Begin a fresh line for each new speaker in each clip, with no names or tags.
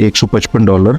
$155,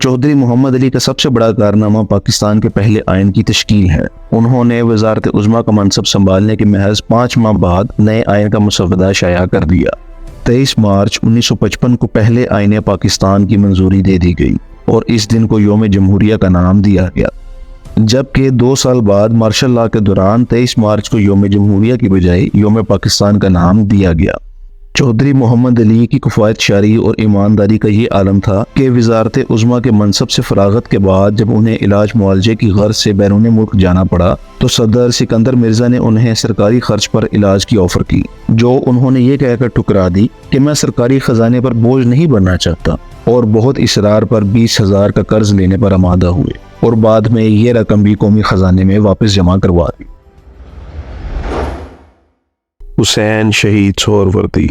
چودھری محمد علی کا سب سے بڑا کارنامہ پاکستان کے پہلے آئین کی تشکیل ہے۔ انہوں نے وزارت عظمیٰ کا منصب سنبھالنے کے محض 5 ماہ بعد نئے آئین کا مسودہ شائع کر دیا۔ 23 مارچ 1955 کو پہلے آئین پاکستان کی منظوری دے دی گئی اور اس دن کو یوم جمہوریہ کا نام دیا گیا، جبکہ 2 سال بعد مارشل لاء کے دوران 23 مارچ کو یوم جمہوریہ کی بجائے یوم پاکستان کا نام دیا گیا۔ چودھری محمد علی کی کفایت شاری اور ایمانداری کا یہ عالم تھا کہ وزارت عظمیٰ کے منصب سے فراغت کے بعد جب انہیں علاج معالجے کی غرض سے بیرون ملک جانا پڑا تو صدر سکندر مرزا نے انہیں سرکاری خرچ پر علاج کی آفر کی، جو انہوں نے یہ کہہ کر ٹھکرا دی کہ میں سرکاری خزانے پر بوجھ نہیں بننا چاہتا، اور بہت اصرار پر 20,000 کا قرض لینے پر آمادہ ہوئے اور بعد میں یہ رقم بھی قومی خزانے میں واپس جمع کروا دی۔
حسین شہید سہروردی۔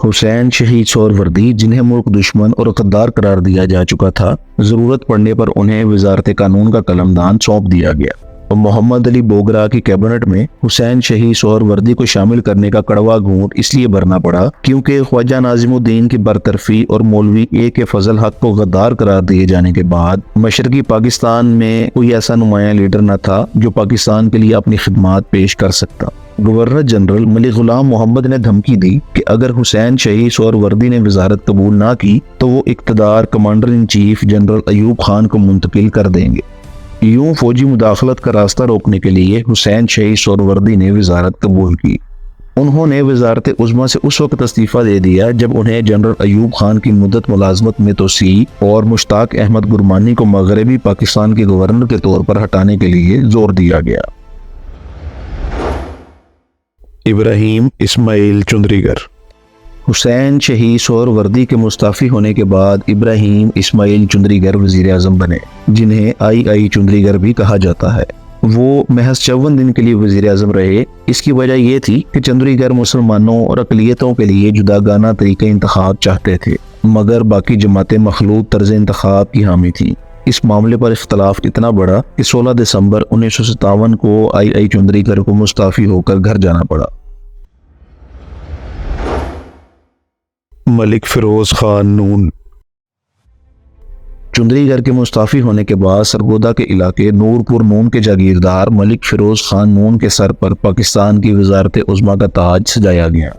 حسین شہید سہروردی، جنہیں ملک دشمن اور غدار قرار دیا جا چکا تھا، ضرورت پڑنے پر انہیں وزارت قانون کا قلمدان سونپ دیا گیا۔ محمد علی بوگرا کی کیبنٹ میں حسین شہید سہروردی کو شامل کرنے کا کڑوا گھونٹ اس لیے بھرنا پڑا کیونکہ خواجہ ناظم الدین کی برطرفی اور مولوی اے کے فضل حق کو غدار قرار دیے جانے کے بعد مشرقی پاکستان میں کوئی ایسا نمایاں لیڈر نہ تھا جو پاکستان کے لیے اپنی خدمات پیش کر سکتا۔ گورنر جنرل ملک غلام محمد نے دھمکی دی کہ اگر حسین شہید سہروردی نے وزارت قبول نہ کی تو وہ اقتدار commander in chief general Ayub Khan کو منتقل کر دیں گے۔ یوں فوجی مداخلت کا راستہ روکنے کے لیے حسین شہید سہروردی نے وزارت قبول کی۔ انہوں نے وزارت عظمیٰ سے اس وقت استعفیٰ دے دیا جب انہیں جنرل ایوب خان کی مدت ملازمت میں توسیع اور مشتاق احمد گرمانی کو مغربی پاکستان کے گورنر کے طور پر ہٹانے کے لیے زور دیا گیا۔
ابراہیم اسماعیل چندریگر۔
حسین شہید سہروردی کے مستعفی ہونے کے بعد ابراہیم اسماعیل چندریگر وزیر اعظم بنے، جنہیں آئی چندریگر بھی کہا جاتا ہے۔ وہ محض 54 دن کے لیے وزیر اعظم رہے۔ اس کی وجہ یہ تھی کہ چندریگر مسلمانوں اور اقلیتوں کے لیے جداگانہ طریقہ انتخاب چاہتے تھے، مگر باقی جماعتیں مخلوط طرز انتخاب کی حامی تھیں۔ اس معاملے پر اختلاف اتنا بڑا کہ 16 دسمبر 1957 کو آئی چندریگر کو مستعفی ہو کر گھر جانا پڑا۔
ملک فیروز خان نون۔
چندریگر کے مستعفی ہونے کے بعد سرگودا کے علاقے نورپور نون کے جاگیردار ملک فیروز خان نون کے سر پر پاکستان کی وزارت عظمیٰ کا تاج سجایا گیا۔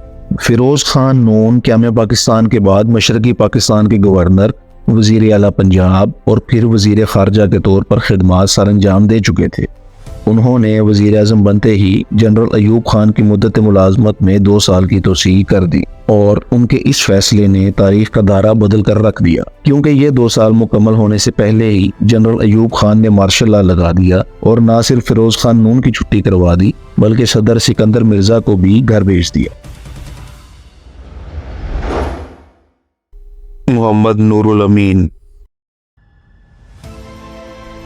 فیروز خان نون قیام پاکستان کے بعد مشرقی پاکستان کے گورنر، وزیر اعلیٰ پنجاب اور پھر وزیر خارجہ کے طور پر خدمات سر انجام دے چکے تھے۔ انہوں نے وزیر اعظم بنتے ہی جنرل ایوب خان کی مدت ملازمت میں 2 سال کی توسیع کر دی، اور ان کے اس فیصلے نے تاریخ کا دارہ بدل کر رکھ دیا، کیونکہ یہ 2 سال مکمل ہونے سے پہلے ہی جنرل ایوب خان نے مارشل لاء لگا دیا اور نہ صرف فیروز خان نون کی چھٹی کروا دی بلکہ صدر سکندر مرزا کو بھی گھر بھیج دیا۔
محمد نور الامین۔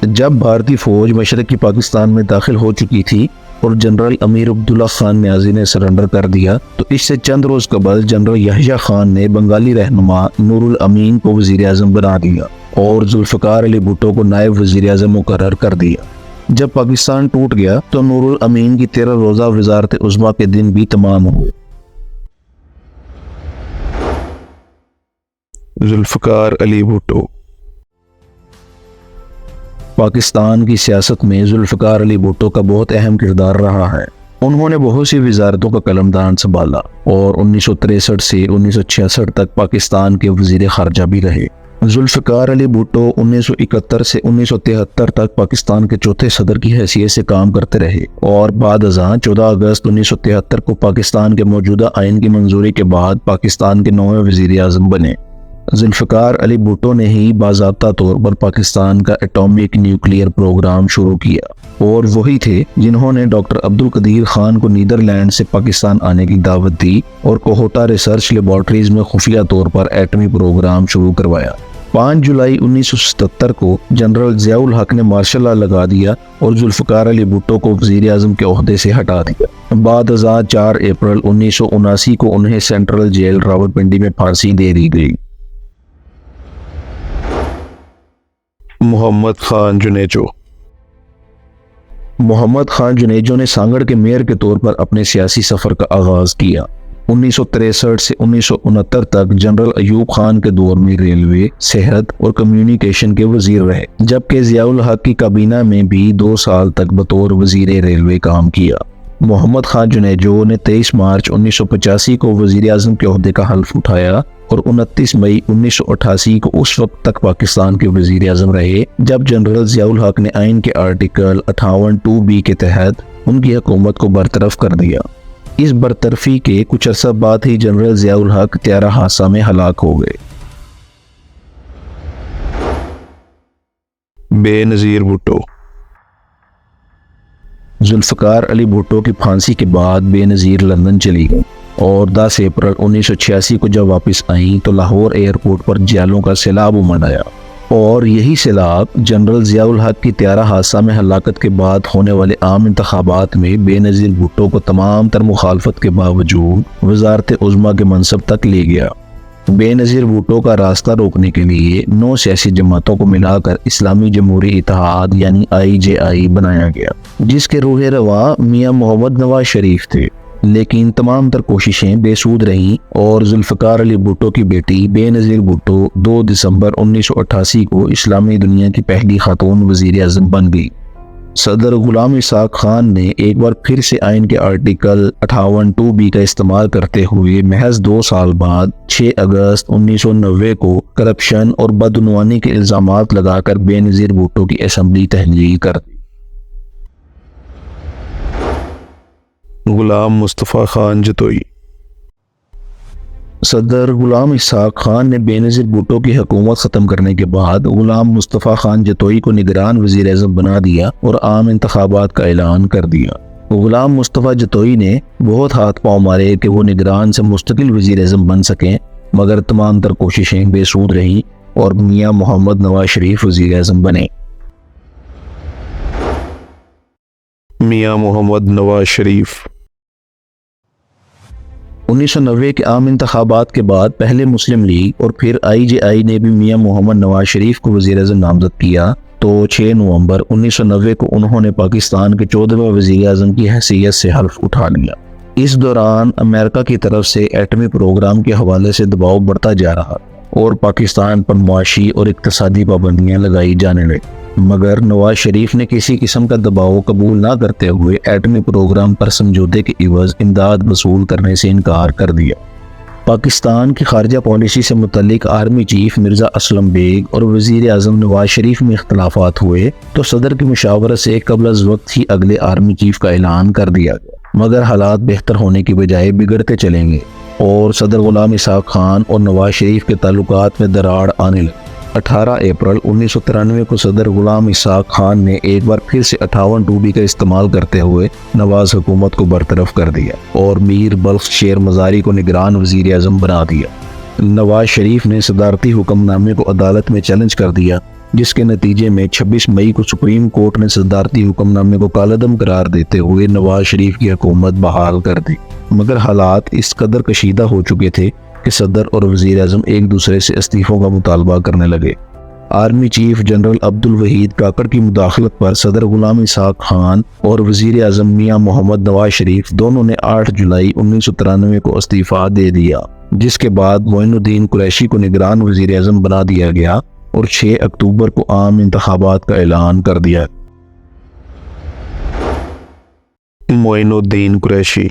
جب بھارتی فوج مشرقی پاکستان میں داخل ہو چکی تھی اور جنرل امیر عبداللہ خان نیازی نے سرنڈر کر دیا تو اس سے چند روز قبل جنرل یحییٰ خان نے بنگالی رہنما نور الامین کو وزیر اعظم بنا دیا اور ذوالفقار علی بھٹو کو نائب وزیر اعظم مقرر کر دیا۔ جب پاکستان ٹوٹ گیا تو نور الامین کی 13 روزہ وزارت عظمیٰ کے دن بھی تمام ہوئے۔
ذوالفقار علی بھٹو۔
پاکستان کی سیاست میں ذوالفقار علی بھٹو کا بہت اہم کردار رہا ہے۔ انہوں نے بہت سی وزارتوں کا قلمدان سنبھالا اور 1963 سے 1966 تک پاکستان کے وزیر خارجہ بھی رہے۔ ذوالفقار علی بھٹو 1971 سے 1973 تک پاکستان کے چوتھے صدر کی حیثیت سے کام کرتے رہے اور بعد ازاں 14 اگست 1973 کو پاکستان کے موجودہ آئین کی منظوری کے بعد پاکستان کے 9ویں وزیر اعظم بنے۔ ذوالفقار علی بھٹو نے ہی باضابطہ طور پر پاکستان کا ایٹامک نیوکلیئر پروگرام شروع کیا، اور وہی تھے جنہوں نے ڈاکٹر عبدالقدیر خان کو نیدرلینڈ سے پاکستان آنے کی دعوت دی اور کوہٹا ریسرچ لیبارٹریز میں خفیہ طور پر ایٹمی پروگرام شروع کروایا۔ 5 جولائی 1977 کو جنرل ضیاء الحق نے مارشل لاء لگا دیا اور ذوالفقار علی بھٹو کو وزیر اعظم کے عہدے سے ہٹا دیا۔ بعد ازاں 4 اپریل 1979 کو انہیں سینٹرل جیل راولپنڈی میں پھانسی دے دی گئی۔
محمد خان جنیجو۔
محمد خان جنیجو نے سانگڑ کے میئر کے طور پر اپنے سیاسی سفر کا آغاز کیا۔ 1963 سے 1969 تک جنرل ایوب خان کے دور میں ریلوے، صحت اور کمیونیکیشن کے وزیر رہے، جبکہ ضیاء الحق کی کابینہ میں بھی 2 سال تک بطور وزیر ریلوے کام کیا۔ محمد خان جنیجو نے 23 مارچ 1985 کو وزیر اعظم کے عہدے کا حلف اٹھایا اور 29 مئی 1988 کو اس وقت تک پاکستان کے وزیر اعظم رہے جب جنرل ضیاء الحق نے آئین کے آرٹیکل 58(2)(b) کے تحت ان کی حکومت کو برطرف کر دیا۔ اس برطرفی کے کچھ عرصہ بعد ہی جنرل ضیاء الحق طیارہ حادثہ میں ہلاک ہو گئے۔
بے نظیر بھٹو۔
ذوالفقار علی بھٹو کی پھانسی کے بعد بے نظیر لندن چلی گئی اور 10 اپریل 1986 کو جب واپس آئیں تو لاہور ایئرپورٹ پر جیلوں کا سیلاب امڑ آیا، اور یہی سیلاب جنرل ضیاء الحق کی طیارہ حادثہ میں ہلاکت کے بعد ہونے والے عام انتخابات میں بے نظیر بھٹو کو تمام تر مخالفت کے باوجود وزارت عظمیٰ کے منصب تک لے گیا۔ بے نظیر بھٹو کا راستہ روکنے کے لیے 9 سیاسی جماعتوں کو ملا کر اسلامی جمہوری اتحاد یعنی IJI بنایا گیا، جس کے روح رواں میاں محمد نواز شریف تھے، لیکن تمام تر کوششیں بے سود رہیں اور ذوالفقار علی بھٹو کی بیٹی بے نظیر بھٹو 2 دسمبر 1988 کو اسلامی دنیا کی پہلی خاتون وزیر اعظم بن گئی۔ صدر غلام اسحاق خان نے ایک بار پھر سے آئین کے آرٹیکل 58(2)(b) کا استعمال کرتے ہوئے محض 2 سال بعد 6 اگست 1990 کو کرپشن اور بدعنوانی کے الزامات لگا کر بے نظیر بھٹو کی اسمبلی تحلیل کر دی۔
غلام مصطفیٰ خان جتوئی۔
صدر غلام اسحاق خان نے بے نظیر بھٹو کی حکومت ختم کرنے کے بعد غلام مصطفیٰ خان جتوئی کو نگران وزیر اعظم بنا دیا اور عام انتخابات کا اعلان کر دیا۔ غلام مصطفیٰ جتوئی نے بہت ہاتھ پاؤں مارے کہ وہ نگران سے مستقل وزیر اعظم بن سکیں، مگر تمام تر کوششیں بے سود رہیں اور میاں محمد نواز شریف وزیر اعظم بنے۔
میاں محمد نواز شریف۔
1990 کے عام انتخابات کے بعد پہلے مسلم لیگ اور پھر IJI نے بھی میاں محمد نواز شریف کو وزیر اعظم نامزد کیا تو 6 نومبر 1990 کو انہوں نے پاکستان کے 14ویں وزیر اعظم کی حیثیت سے حلف اٹھا لیا۔ اس دوران امریکہ کی طرف سے ایٹمی پروگرام کے حوالے سے دباؤ بڑھتا جا رہا اور پاکستان پر معاشی اور اقتصادی پابندیاں لگائی جانے لگیں، مگر نواز شریف نے کسی قسم کا دباؤ قبول نہ کرتے ہوئے ایٹمی پروگرام پر سمجھوتے کے عوض امداد وصول کرنے سے انکار کر دیا۔ پاکستان کی خارجہ پالیسی سے متعلق آرمی چیف مرزا اسلم بیگ اور وزیر اعظم نواز شریف میں اختلافات ہوئے تو صدر کی مشاورت سے قبل از وقت ہی اگلے آرمی چیف کا اعلان کر دیا گیا، مگر حالات بہتر ہونے کی بجائے بگڑتے چلیں گے اور صدر غلام اسحاق خان اور نواز شریف کے تعلقات میں دراڑ آنے لگی۔ 18 اپریل 1993 کو صدر غلام اسحاق خان نے ایک بار پھر سے 58(2)(b) کا استعمال کرتے ہوئے نواز حکومت کو برطرف کر دیا اور میر بلخ شیر مزاری کو نگران وزیر اعظم بنا دیا۔ نواز شریف نے صدارتی حکم نامے کو عدالت میں چیلنج کر دیا، جس کے نتیجے میں 26 مئی کو سپریم کورٹ نے صدارتی حکم نامے کو کالعدم قرار دیتے ہوئے نواز شریف کی حکومت بحال کر دی، مگر حالات اس قدر کشیدہ ہو چکے تھے کہ صدر اور وزیر اعظم ایک دوسرے سے استعفوں کا مطالبہ کرنے لگے۔ Army chief general Abdul Waheed Kakar کی مداخلت پر صدر غلام اسحاق خان اور وزیر اعظم میاں محمد نواز شریف دونوں نے 8 جولائی 1993 کو استعفیٰ دے دیا، جس کے بعد معین الدین قریشی کو نگران وزیر اعظم بنا دیا گیا اور 6 اکتوبر کو عام انتخابات کا اعلان کر دیا۔
معین الدین قریشی۔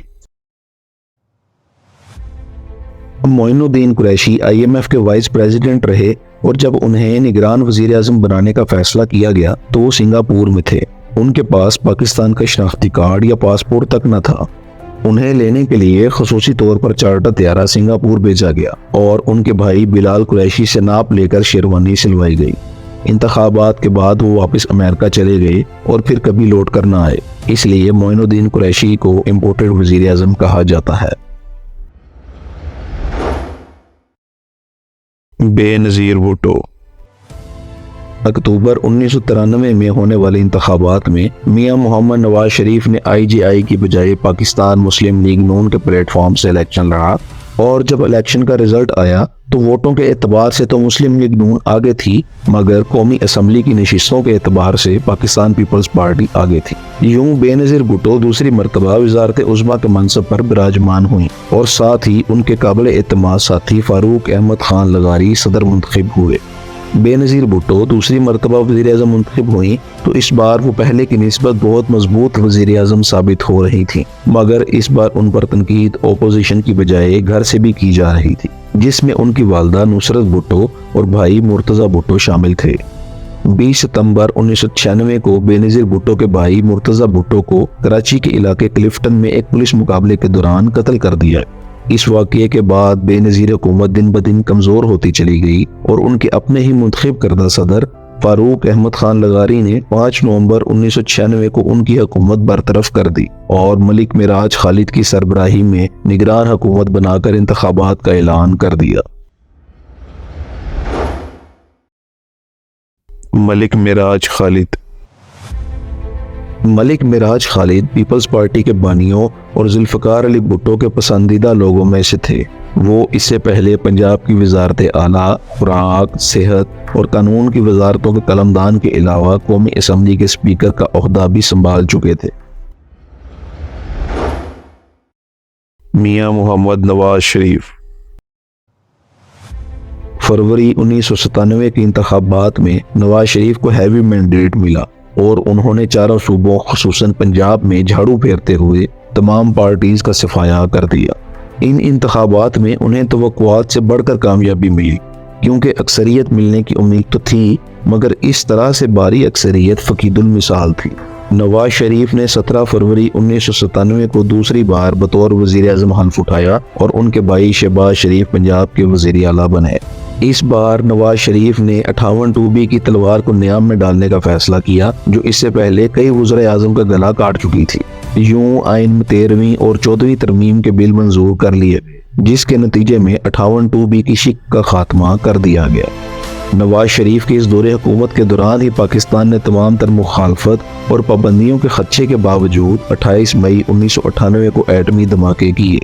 معین الدین قریشی IMF کے وائس پریزیڈنٹ رہے اور جب انہیں نگران وزیر اعظم بنانے کا فیصلہ کیا گیا تو وہ سنگاپور میں تھے۔ ان کے پاس پاکستان کا شناختی کارڈ یا پاسپورٹ تک نہ تھا۔ انہیں لینے کے لیے خصوصی طور پر چارٹر طیارہ سنگاپور بھیجا گیا اور ان کے بھائی بلال قریشی سے ناپ لے کر شیروانی سلوائی گئی۔ انتخابات کے بعد وہ واپس امریکہ چلے گئے اور پھر کبھی لوٹ کر نہ آئے، اس لیے معین الدین قریشی کو امپورٹڈ وزیر اعظم کہا جاتا ہے۔
بے نظیر بھٹو۔
اکتوبر 1993 میں ہونے والے انتخابات میں میاں محمد نواز شریف نے IJI کی بجائے پاکستان مسلم لیگ نون کے پلیٹ فارم سے الیکشن لڑا اور جب الیکشن کا رزلٹ آیا تو ووٹوں کے اعتبار سے تو مسلم لیگ نون آگے تھی، مگر قومی اسمبلی کی نشستوں کے اعتبار سے پاکستان پیپلز پارٹی آگے تھی۔ یوں بے نظیر بھٹو دوسری مرتبہ وزارت عظمیٰ کے منصب پر براجمان ہوئیں اور ساتھ ہی ان کے قابل اعتماد ساتھی فاروق احمد خان لغاری صدر منتخب ہوئے۔ بے نظیر بھٹو دوسری مرتبہ وزیر اعظم منتخب ہوئیں تو اس بار وہ پہلے کی نسبت بہت مضبوط وزیر اعظم ثابت ہو رہی تھیں، مگر اس بار ان پر تنقید اپوزیشن کی بجائے گھر سے بھی کی جا رہی تھی، جس میں ان کی والدہ نصرت بھٹو اور بھائی مرتضی بھٹو شامل تھے۔ 20 ستمبر 1996 کو بے نظیر بھٹو کے بھائی مرتضی بھٹو کو کراچی کے علاقے کلفٹن میں ایک پولیس مقابلے کے دوران قتل کر دیا۔ اس واقعے کے بعد بے نظیر حکومت دن بدن کمزور ہوتی چلی گئی اور ان کے اپنے ہی منتخب کردہ صدر فاروق احمد خان لغاری نے 5 نومبر 1996 کو ان کی حکومت برطرف کر دی اور ملک معراج خالد کی سربراہی میں نگران حکومت بنا کر انتخابات کا اعلان کر دیا۔
ملک معراج خالد
ملک معراج خالد پیپلز پارٹی کے بانیوں اور ذوالفقار علی بھٹو کے پسندیدہ لوگوں میں سے تھے۔ وہ اس سے پہلے پنجاب کی وزارت اعلیٰ، خوراک، صحت اور قانون کی وزارتوں کے قلمدان کے علاوہ قومی اسمبلی کے اسپیکر کا عہدہ بھی سنبھال چکے تھے۔
میاں محمد نواز شریف
فروری 1997 کے انتخابات میں نواز شریف کو ہیوی مینڈیٹ ملا اور انہوں نے چاروں صوبوں خصوصاً پنجاب میں جھاڑو پھیرتے ہوئے تمام پارٹیز کا صفایا کر دیا۔ ان انتخابات میں انہیں توقعات سے بڑھ کر کامیابی ملی، کیونکہ اکثریت ملنے کی امید تو تھی، مگر اس طرح سے بھاری اکثریت فقید المثال تھی۔ نواز شریف نے 17 فروری 1997 کو دوسری بار بطور وزیر اعظم حلف اٹھایا اور ان کے بھائی شہباز شریف پنجاب کے وزیر اعلیٰ بنے۔ اس بار نواز شریف نے 58(2)B کی تلوار کو نیام میں ڈالنے کا فیصلہ کیا، جو اس سے پہلے کئی وزراء اعظم کا گلا کاٹ چکی تھی۔ یوں آئین میں 13ویں اور 14ویں ترمیم کے بل منظور کر لیے، جس کے نتیجے میں 58(2)B کی شک کا خاتمہ کر دیا گیا۔ نواز شریف کے اس دور حکومت کے دوران ہی پاکستان نے تمام تر مخالفت اور پابندیوں کے خدشے کے باوجود 28 مئی 1998 کو ایٹمی دھماکے کیے۔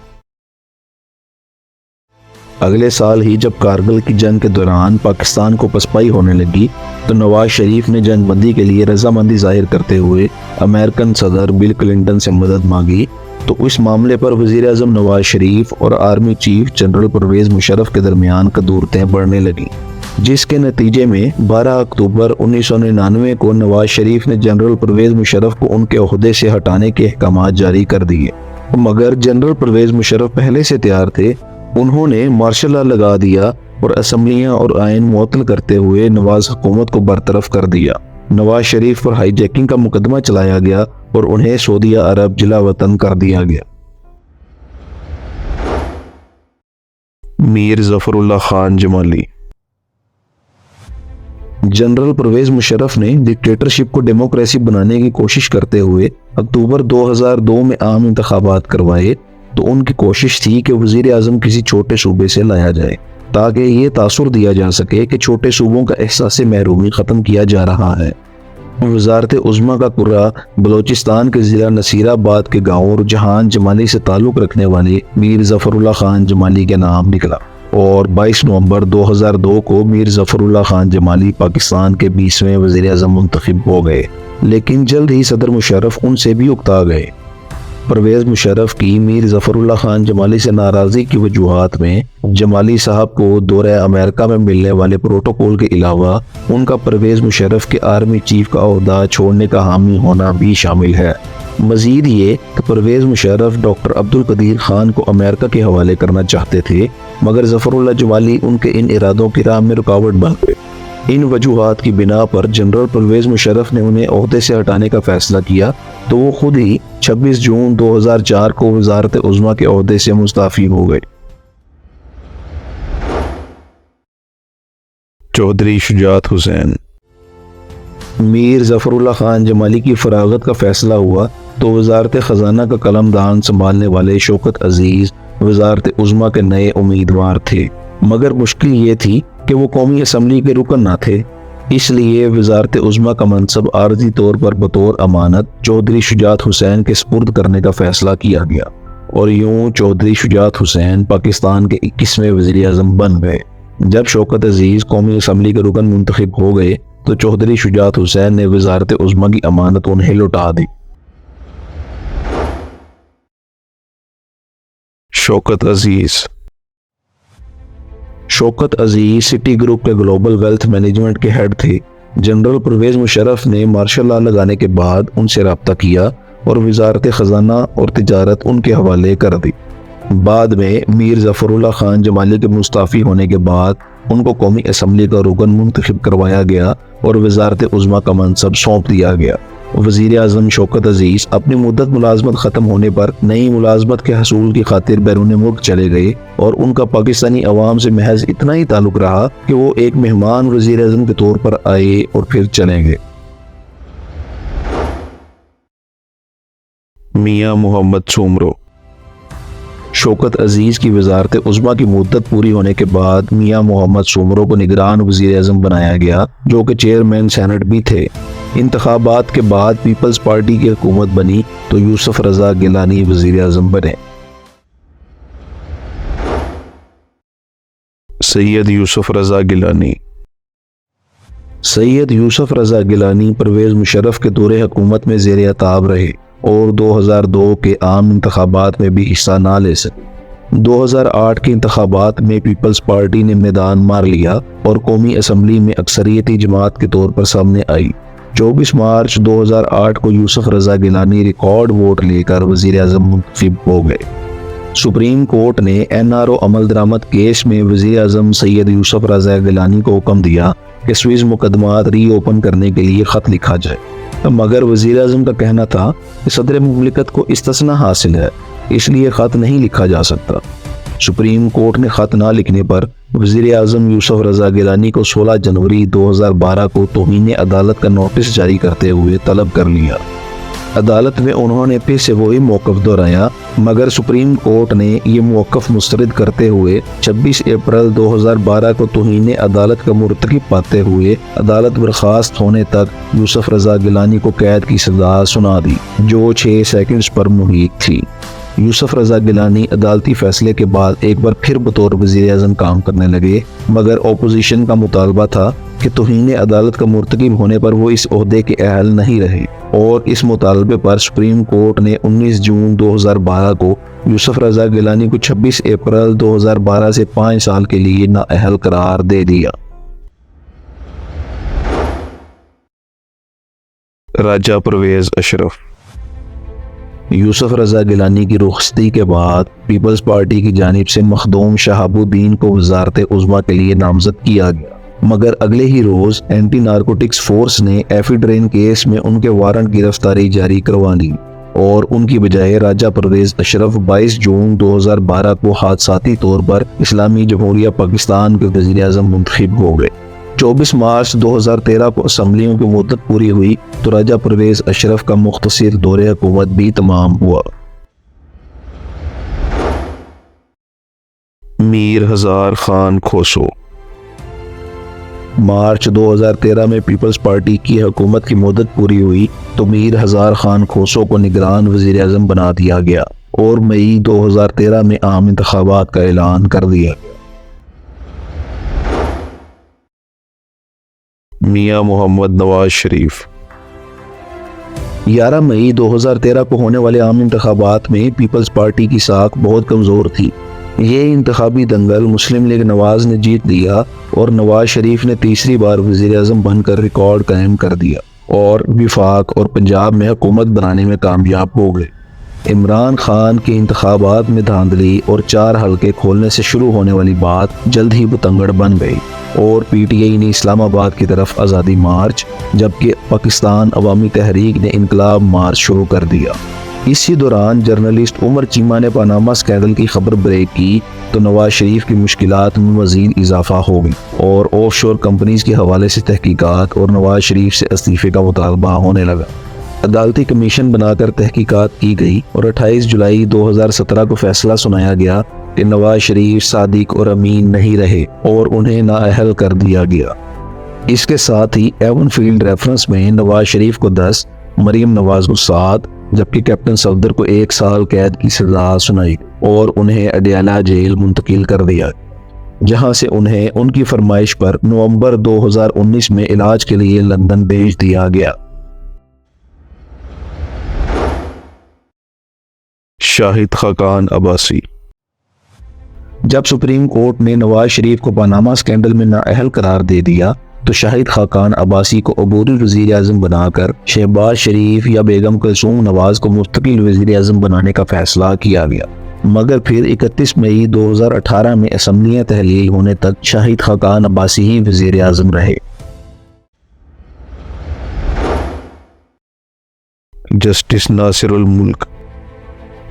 اگلے سال ہی جب کارگل کی جنگ کے دوران پاکستان کو پسپائی ہونے لگی تو نواز شریف نے جنگ بندی کے لیے رضامندی ظاہر کرتے ہوئے امریکن صدر بل کلنٹن سے مدد مانگی، تو اس معاملے پر وزیر اعظم نواز شریف اور army chief general Pervez Musharraf کے درمیان قدورتیں بڑھنے لگیں، جس کے نتیجے میں 12 اکتوبر 1999 کو نواز شریف نے جنرل پرویز مشرف کو ان کے عہدے سے ہٹانے کے احکامات جاری کر دیے، مگر جنرل پرویز مشرف پہلے سے تیار تھے۔ انہوں نے مارشل لا لگا دیا اور اسمبلیاں اور آئین معطل کرتے ہوئے نواز حکومت کو برطرف کر دیا۔ نواز شریف پر ہائی جیکنگ کا مقدمہ چلایا گیا اور انہیں سعودیہ عرب جلا وطن کر دیا گیا۔
میر ظفر اللہ خان جمالی
جنرل پرویز مشرف نے ڈکٹیٹرشپ کو ڈیموکریسی بنانے کی کوشش کرتے ہوئے اکتوبر 2002 میں عام انتخابات کروائے، تو ان کی کوشش تھی کہ وزیر اعظم کسی چھوٹے صوبے سے لایا جائے تاکہ یہ تاثر دیا جا سکے کہ چھوٹے صوبوں کا احساس محرومی ختم کیا جا رہا ہے۔ وزارت عظمیٰ کا قرہ بلوچستان کے ضلع نصیر آباد کے گاؤں رجحان جمالی سے تعلق رکھنے والے میر ظفر اللہ خان جمالی کے نام نکلا اور 22 نومبر 2002 کو میر ظفر اللہ خان جمالی پاکستان کے 20ویں وزیر اعظم منتخب ہو گئے، لیکن جلد ہی صدر مشرف ان سے بھی اکتا گئے۔ پرویز مشرف کی میر ظفر اللہ خان جمالی سے ناراضی کی وجوہات میں جمالی صاحب کو دورہ امریکہ میں ملنے والے پروٹوکول کے علاوہ ان کا پرویز مشرف کے آرمی چیف کا عہدہ چھوڑنے کا حامی ہونا بھی شامل ہے۔ مزید یہ کہ پرویز مشرف ڈاکٹر عبدالقدیر خان کو امریکہ کے حوالے کرنا چاہتے تھے، مگر ظفر اللہ جمالی ان کے ان ارادوں کی راہ میں رکاوٹ بن گئے۔ ان وجوہات کی بنا پر جنرل پرویز مشرف نے انہیں عہدے سے ہٹانے کا فیصلہ کیا، تو وہ خود ہی 26 جون 2004 کو وزارت عظمیٰ کے عہدے سے مستعفی ہو گئے۔
چودھری شجاعت حسین
میر ظفر اللہ خان جمالی کی فراغت کا فیصلہ ہوا تو وزارت خزانہ کا قلمدان سنبھالنے والے شوکت عزیز وزارت عظمیٰ کے نئے امیدوار تھے، مگر مشکل یہ تھی کہ وہ قومی اسمبلی کے رکن نہ تھے، اس لیے وزارت عظمیٰ کا منصب عارضی طور پر بطور امانت چودھری شجاعت حسین کے سپرد کرنے کا فیصلہ کیا گیا۔ اور یوں چودھری شجاعت حسین پاکستان کے 21ویں وزیر اعظم بن گئے۔ جب شوکت عزیز قومی اسمبلی کے رکن منتخب ہو گئے تو چودھری شجاعت حسین نے وزارت عظمیٰ کی امانت انہیں لوٹا دی۔
شوکت عزیز
شوکت عزیز سٹی گروپ کے گلوبل ویلتھ مینجمنٹ کے ہیڈ تھے۔ جنرل پرویز مشرف نے مارشل لا لگانے کے بعد ان سے رابطہ کیا اور وزارت خزانہ اور تجارت ان کے حوالے کر دی۔ بعد میں میر ظفر اللہ خان جمالی کے مستعفی ہونے کے بعد ان کو قومی اسمبلی کا رکن منتخب کروایا گیا اور وزارت عظمیٰ کا منصب سونپ دیا گیا۔ وزیر اعظم شوکت عزیز اپنی مدت ملازمت ختم ہونے پر نئی ملازمت کے حصول کی خاطر بیرون ملک چلے گئے اور ان کا پاکستانی عوام سے محض اتنا ہی تعلق رہا کہ وہ ایک مہمان وزیر اعظم کے طور پر آئے اور پھر چلے گئے۔
میاں محمد سومرو
شوکت عزیز کی وزارت عظمیٰ کی مدت پوری ہونے کے بعد میاں محمد سومرو کو نگران وزیر اعظم بنایا گیا، جو کہ چیئرمین سینٹ بھی تھے۔ انتخابات کے بعد پیپلز پارٹی کی حکومت بنی تو یوسف رضا گیلانی وزیر اعظم بنے۔
سید یوسف رضا گیلانی
سید یوسف رضا گیلانی پرویز مشرف کے دور حکومت میں زیر عتاب رہے اور 2002 کے عام انتخابات میں بھی حصہ نہ لے سکے۔ 2008 کے انتخابات میں پیپلز پارٹی نے میدان مار لیا اور قومی اسمبلی میں اکثریتی جماعت کے طور پر سامنے آئی۔ 24 مارچ 2008 کو یوسف رضا گیلانی ریکارڈ ووٹ لے کر وزیر اعظم منتخب ہو گئے۔ سپریم کورٹ نے NRO عمل درآمد کیس میں وزیر اعظم سید یوسف رضا گیلانی کو حکم دیا کہ سوئس مقدمات ری اوپن کرنے کے لیے خط لکھا جائے، مگر وزیر اعظم کا کہنا تھا کہ صدر مملکت کو استثناء حاصل ہے، اس لیے خط نہیں لکھا جا سکتا۔ سپریم کورٹ نے خط نہ لکھنے پر وزیر اعظم یوسف رضا گیلانی کو 16 جنوری 2012 کو توہین عدالت کا نوٹس جاری کرتے ہوئے طلب کر لیا۔ عدالت میں انہوں نے پھر سے وہی موقف دہرایا، مگر سپریم کورٹ نے یہ موقف مسترد کرتے ہوئے 26 اپریل 2012 کو توہین عدالت کا مرتکب پاتے ہوئے عدالت برخاست ہونے تک یوسف رضا گیلانی کو قید کی سزا سنا دی، جو 6 سیکنڈز پر محیط تھی۔ یوسف رضا گیلانی عدالتی فیصلے کے بعد ایک بار پھر بطور وزیر اعظم کام کرنے لگے، مگر اپوزیشن کا مطالبہ تھا کہ توہین عدالت کا مرتکب ہونے پر وہ اس عہدے کے اہل نہیں رہے، اور اس مطالبے پر سپریم کورٹ نے 19 جون 2012 کو یوسف رضا گیلانی کو 26 اپریل 2012 سے 5 سال کے لیے نااہل قرار دے دیا۔
راجہ پرویز اشرف
یوسف رضا گیلانی کی رخصتی کے بعد پیپلز پارٹی کی جانب سے مخدوم شہاب الدین کو وزارت عظمیٰ کے لیے نامزد کیا گیا، مگر اگلے ہی روز اینٹی نارکوٹکس فورس نے ایفیڈرین کیس میں ان کے وارنٹ گرفتاری جاری کروا لی اور ان کی بجائے راجہ پرویز اشرف 22 جون 2012 کو حادثاتی طور پر اسلامی جمہوریہ پاکستان کے وزیر اعظم منتخب ہو گئے۔ 24 مارچ 2013 کو اسمبلیوں کی مدت پوری ہوئی تو راجہ پرویز اشرف کا مختصر دور حکومت بھی تمام ہوا۔
میر ہزار خان کھوسو
مارچ 2013 میں پیپلز پارٹی کی حکومت کی مدت پوری ہوئی تو میر ہزار خان کھوسو کو نگران وزیر اعظم بنا دیا گیا اور مئی 2013 میں عام انتخابات کا اعلان کر دیا گیا۔
میاں محمد نواز شریف
11 مئی 2013 کو ہونے والے عام انتخابات میں پیپلز پارٹی کی ساکھ بہت کمزور تھی۔ یہ انتخابی دنگل مسلم لیگ نواز نے جیت لیا اور نواز شریف نے تیسری بار وزیر اعظم بن کر ریکارڈ قائم کر دیا اور وفاق اور پنجاب میں حکومت بنانے میں کامیاب ہو گئے۔ عمران خان کے انتخابات میں دھاندلی اور 4 حلقے کھولنے سے شروع ہونے والی بات جلد ہی بتنگڑ بن گئی اور پی ٹی آئی نے اسلام آباد کی طرف آزادی مارچ، جبکہ پاکستان عوامی تحریک نے انقلاب مارچ شروع کر دیا۔ اسی دوران جرنلسٹ عمر چیمہ نے پاناما اسکینڈل کی خبر بریک کی تو نواز شریف کی مشکلات میں مزید اضافہ ہو گئی اور آف شور کمپنیز کے حوالے سے تحقیقات اور نواز شریف سے استعفے کا مطالبہ ہونے لگا۔ عدالتی کمیشن بنا کر تحقیقات کی گئی اور 28 جولائی 2017 کو فیصلہ سنایا گیا کہ نواز شریف صادق اور امین نہیں رہے اور انہیں نااہل کر دیا گیا۔ اس کے ساتھ ہی ایون فیلڈ ریفرنس میں نواز شریف کو 10، مریم نواز کو 7 جبکہ کیپٹن صفدر کو 1 سال قید کی سزا سنائی اور انہیں اڈیالہ جیل منتقل کر دیا، جہاں سے انہیں ان کی فرمائش پر نومبر 2019 میں علاج کے لیے لندن بھیج دیا گیا۔
شاہد خاقان عباسی۔
جب سپریم کورٹ نے نواز شریف کو پاناما سکینڈل میں نااہل قرار دے دیا تو شاہد خاقان عباسی کو عبوری وزیر اعظم بنا کر شہباز شریف یا بیگم کلثوم نواز کو مستقل وزیر اعظم بنانے کا فیصلہ کیا گیا، مگر پھر 31 مئی 2018 میں اسمبلیاں تحلیل ہونے تک شاہد خاقان عباسی ہی وزیر اعظم رہے۔
جسٹس ناصر الملک۔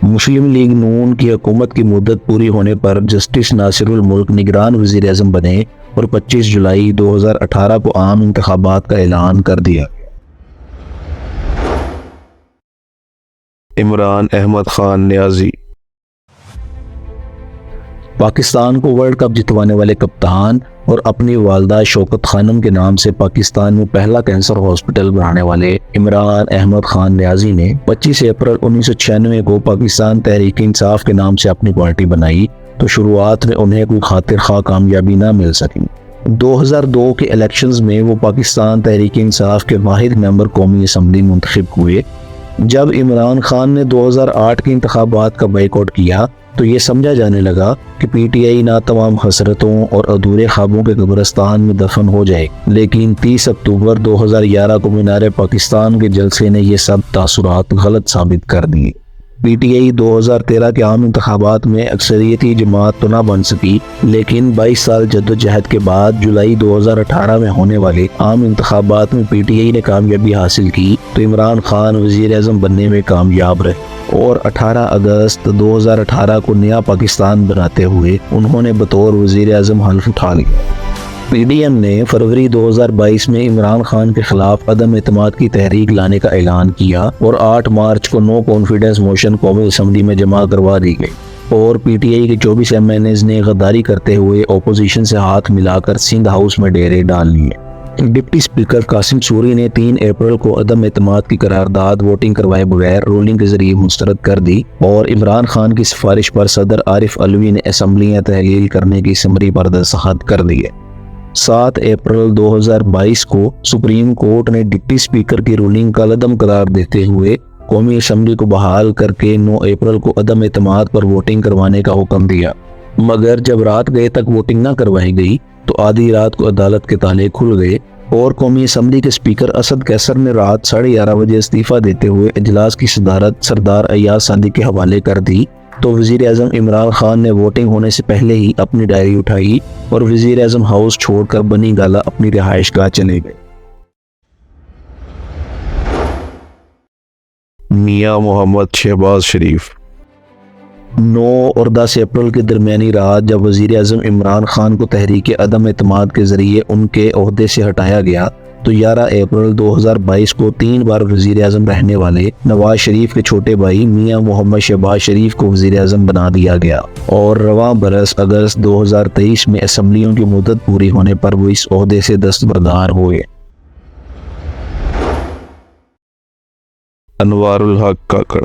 مسلم لیگ نون کی حکومت کی مدت پوری ہونے پر جسٹس ناصر الملک نگران وزیر اعظم بنے اور 25 جولائی 2018 کو عام انتخابات کا اعلان کر دیا۔
عمران احمد خان نیازی۔
پاکستان کو ورلڈ کپ جتوانے والے کپتان اور اپنی والدہ شوکت خانم کے نام سے پاکستان میں پہلا کینسر ہاسپٹل بنانے والے عمران احمد خان نیازی نے 25 اپریل 1996 کو پاکستان تحریک انصاف کے نام سے اپنی پارٹی بنائی تو شروعات میں انہیں کوئی خاطر خواہ کامیابی نہ مل سکی۔ 2002 کے الیکشنز میں وہ پاکستان تحریک انصاف کے واحد ممبر قومی اسمبلی منتخب ہوئے۔ جب عمران خان نے 2008 کے انتخابات کا بائیکاٹ کیا تو یہ سمجھا جانے لگا کہ پی ٹی آئی نہ تمام حسرتوں اور ادھورے خوابوں کے قبرستان میں دفن ہو جائے، لیکن 30 اکتوبر 2011 کو مینار پاکستان کے جلسے نے یہ سب تاثرات غلط ثابت کر دیے۔ پی ٹی آئی 2013 کے عام انتخابات میں اکثریتی جماعت تو نہ بن سکی، لیکن 22 سال جدوجہد کے بعد جولائی 2018 میں ہونے والے عام انتخابات میں پی ٹی آئی نے کامیابی حاصل کی تو عمران خان وزیر اعظم بننے میں کامیاب رہے اور 18 اگست 2018 کو نیا پاکستان بناتے ہوئے انہوں نے بطور وزیر اعظم حلف اٹھا لیا۔ پی ڈی ایم نے فروری 2022 میں عمران خان کے خلاف عدم اعتماد کی تحریک لانے کا اعلان کیا اور 8 مارچ کو نو کانفیڈنس موشن قومی اسمبلی میں جمع کروا دی گئی اور پی ٹی آئی کے 24 ایم این ایز نے غداری کرتے ہوئے اپوزیشن سے ہاتھ ملا کر سندھ ہاؤس میں ڈیرے ڈال لیے۔ ڈپٹی اسپیکر قاسم سوری نے 3 اپریل کو عدم اعتماد کی قرارداد ووٹنگ کروائے بغیر رولنگ کے ذریعے مسترد کر دی اور عمران خان کی سفارش پر صدر عارف علوی نے اسمبلیاں تحلیل کرنے کی سمری پر دستخط کر دیے۔ 7 اپریل 2022 کو سپریم کورٹ نے ڈپٹی اسپیکر کی رولنگ کا عدم قرار دیتے ہوئے قومی اسمبلی کو بحال کر کے 9 اپریل کو عدم اعتماد پر ووٹنگ کروانے کا حکم دیا، مگر جب رات گئے تک ووٹنگ نہ کروائی گئی تو آدھی رات کو عدالت کے تالے کھل گئے اور قومی اسمبلی کے اسپیکر اسد قیصر نے رات 11:30 بجے استعفیٰ دیتے ہوئے اجلاس کی صدارت سردار ایاز صادق کے حوالے کر دی تو وزیر اعظم عمران خان نے ووٹنگ ہونے سے پہلے ہی اپنی ڈائری اٹھائی اور وزیر اعظم ہاؤس چھوڑ کر بنی گالہ اپنی رہائش گاہ چلے گئے۔
میاں محمد شہباز شریف۔
9 اور 10 اپریل کی درمیانی رات جب وزیر اعظم عمران خان کو تحریک عدم اعتماد کے ذریعے ان کے عہدے سے ہٹایا گیا تو 11 اپریل 2022 کو 3 بار وزیر اعظم رہنے والے نواز شریف کے چھوٹے بھائی میاں محمد شہباز شریف کو وزیر اعظم بنا دیا گیا اور رواں برس اگست 2023 میں اسمبلیوں کی مدت پوری ہونے پر وہ اس عہدے سے دستبردار ہوئے۔
انوار الحق کاکڑ۔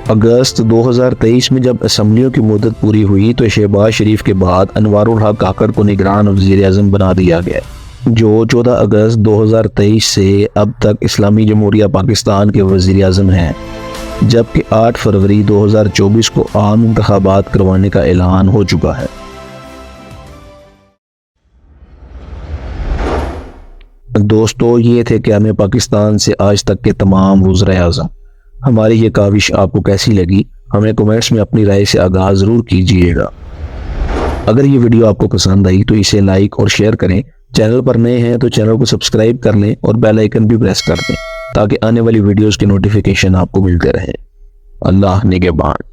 اگست 2023 میں جب اسمبلیوں کی مدت پوری ہوئی تو شہباز شریف کے بعد انوار الحق کاکڑ کو نگران وزیر اعظم بنا دیا گیا، جو 14 اگست 2023 سے اب تک اسلامی جمہوریہ پاکستان کے وزیر اعظم ہیں، جبکہ 8 فروری 2024 کو عام انتخابات کروانے کا اعلان ہو چکا ہے۔ دوستو، یہ تھے کہ ہمیں پاکستان سے آج تک کے تمام وزرائے اعظم۔ ہماری یہ کاوش آپ کو کیسی لگی؟ ہمیں کمنٹس میں اپنی رائے سے آگاہ ضرور کیجیے گا۔ اگر یہ ویڈیو آپ کو پسند آئی تو اسے لائک اور شیئر کریں، چینل پر نئے ہیں تو چینل کو سبسکرائب کر لیں اور بیل آئیکن بھی پریس کر دیں تاکہ آنے والی ویڈیوز کے نوٹیفیکیشن آپ کو ملتے رہیں۔ اللہ نگہبان۔